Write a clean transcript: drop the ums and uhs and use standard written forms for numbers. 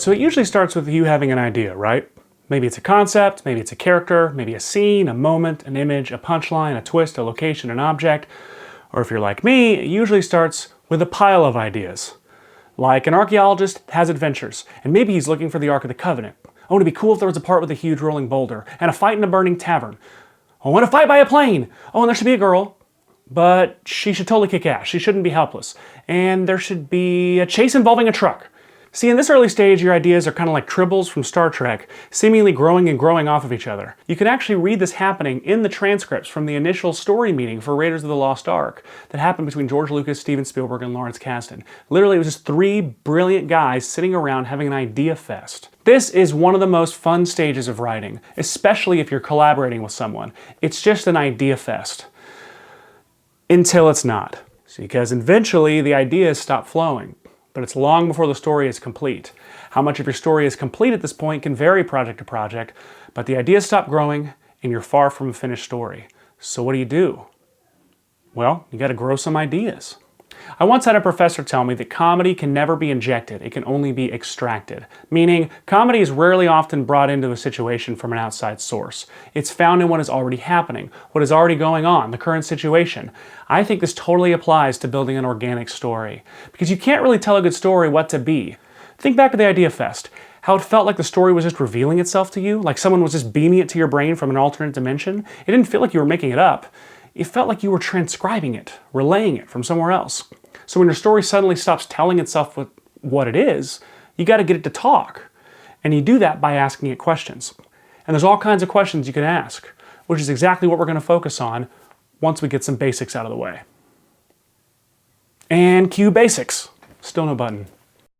So it usually starts with you having an idea, right? Maybe it's a concept, maybe it's a character, maybe a scene, a moment, an image, a punchline, a twist, a location, an object. Or if you're like me, it usually starts with a pile of ideas. Like an archaeologist has adventures, and maybe he's looking for the Ark of the Covenant. Oh, it'd be cool if there was a part with a huge rolling boulder, and a fight in a burning tavern. Oh, I want to fight by a plane! Oh, and there should be a girl, but she should totally kick ass. She shouldn't be helpless. And there should be a chase involving a truck. See, in this early stage, your ideas are kind of like tribbles from Star Trek, seemingly growing and growing off of each other. You can actually read this happening in the transcripts from the initial story meeting for Raiders of the Lost Ark that happened between George Lucas, Steven Spielberg, and Lawrence Kasdan. Literally, it was just three brilliant guys sitting around having an idea fest. This is one of the most fun stages of writing, especially if you're collaborating with someone. It's just an idea fest. Until it's not. Because eventually, the ideas stop flowing. But it's long before the story is complete. How much of your story is complete at this point can vary project to project, but the ideas stop growing and you're far from a finished story. So what do? Well, you gotta grow some ideas. I once had a professor tell me that comedy can never be injected, it can only be extracted. Meaning, comedy is rarely often brought into a situation from an outside source. It's found in what is already happening, what is already going on, the current situation. I think this totally applies to building an organic story. Because you can't really tell a good story what to be. Think back to the Idea Fest. How it felt like the story was just revealing itself to you, like someone was just beaming it to your brain from an alternate dimension. It didn't feel like you were making it up. It felt like you were transcribing it, relaying it from somewhere else. So when your story suddenly stops telling itself what it is, you got to get it to talk. And you do that by asking it questions. And there's all kinds of questions you can ask, which is exactly what we're going to focus on once we get some basics out of the way. And cue basics. Still no button.